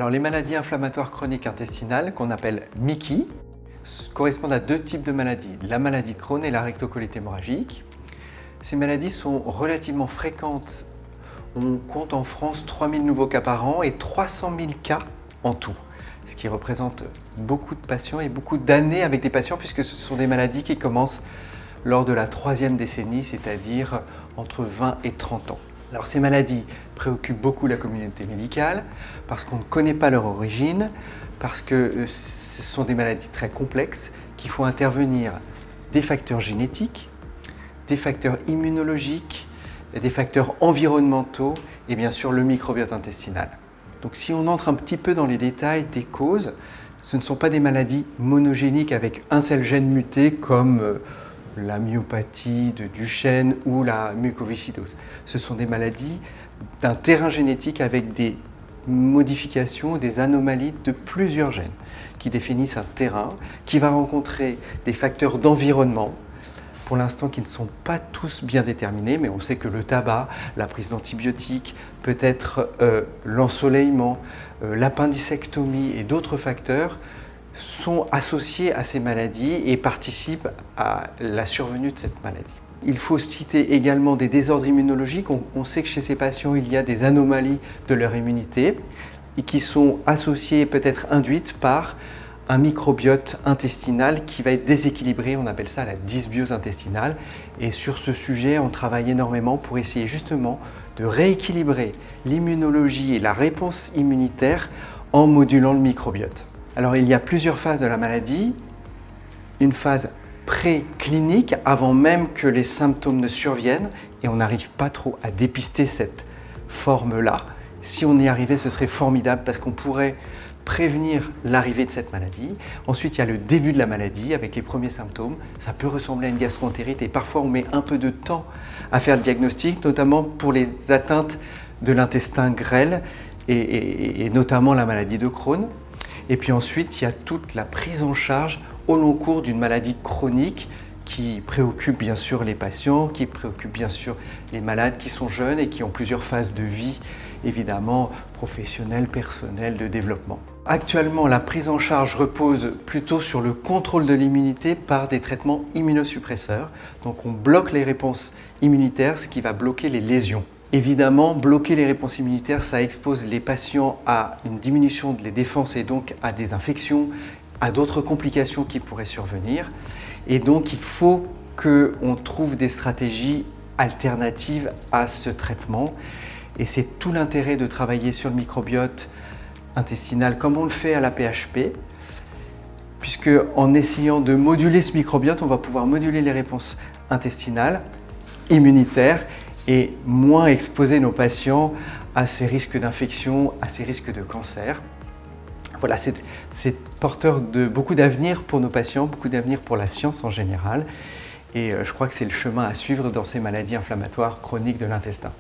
Alors les maladies inflammatoires chroniques intestinales, qu'on appelle MICI, correspondent à deux types de maladies, la maladie de Crohn et la rectocolite hémorragique. Ces maladies sont relativement fréquentes. On compte en France 3000 nouveaux cas par an et 300 000 cas en tout, ce qui représente beaucoup de patients et beaucoup d'années avec des patients puisque ce sont des maladies qui commencent lors de la troisième décennie, c'est-à-dire entre 20 et 30 ans. Alors ces maladies préoccupent beaucoup la communauté médicale parce qu'on ne connaît pas leur origine, parce que ce sont des maladies très complexes, qu'il faut intervenir des facteurs génétiques, des facteurs immunologiques, des facteurs environnementaux et bien sûr le microbiote intestinal. Donc si on entre un petit peu dans les détails des causes, ce ne sont pas des maladies monogéniques avec un seul gène muté comme la myopathie de Duchenne ou la mucoviscidose. Ce sont des maladies d'un terrain génétique avec des modifications, des anomalies de plusieurs gènes qui définissent un terrain qui va rencontrer des facteurs d'environnement, pour l'instant qui ne sont pas tous bien déterminés, mais on sait que le tabac, la prise d'antibiotiques, peut-être l'ensoleillement, l'appendicectomie et d'autres facteurs sont associés à ces maladies et participent à la survenue de cette maladie. Il faut citer également des désordres immunologiques. On sait que chez ces patients, il y a des anomalies de leur immunité et qui sont associées, peut-être induites par un microbiote intestinal qui va être déséquilibré, on appelle ça la dysbiose intestinale. Et sur ce sujet, on travaille énormément pour essayer justement de rééquilibrer l'immunologie et la réponse immunitaire en modulant le microbiote. Alors il y a plusieurs phases de la maladie. Une phase préclinique, avant même que les symptômes ne surviennent, et on n'arrive pas trop à dépister cette forme-là. Si on y arrivait, ce serait formidable parce qu'on pourrait prévenir l'arrivée de cette maladie. Ensuite, il y a le début de la maladie avec les premiers symptômes. Ça peut ressembler à une gastroentérite et parfois on met un peu de temps à faire le diagnostic, notamment pour les atteintes de l'intestin grêle et notamment la maladie de Crohn. Et puis ensuite, il y a toute la prise en charge au long cours d'une maladie chronique qui préoccupe bien sûr les patients, qui préoccupe bien sûr les malades qui sont jeunes et qui ont plusieurs phases de vie, évidemment professionnelle, personnelle, de développement. Actuellement, la prise en charge repose plutôt sur le contrôle de l'immunité par des traitements immunosuppresseurs. Donc on bloque les réponses immunitaires, ce qui va bloquer les lésions. Évidemment, bloquer les réponses immunitaires, ça expose les patients à une diminution des défenses et donc à des infections, à d'autres complications qui pourraient survenir. Et donc, il faut qu'on trouve des stratégies alternatives à ce traitement. Et c'est tout l'intérêt de travailler sur le microbiote intestinal comme on le fait à la PHP, puisque en essayant de moduler ce microbiote, on va pouvoir moduler les réponses intestinales, immunitaires, et moins exposer nos patients à ces risques d'infection, à ces risques de cancer. Voilà, c'est porteur de beaucoup d'avenir pour nos patients, beaucoup d'avenir pour la science en général. Et je crois que c'est le chemin à suivre dans ces maladies inflammatoires chroniques de l'intestin.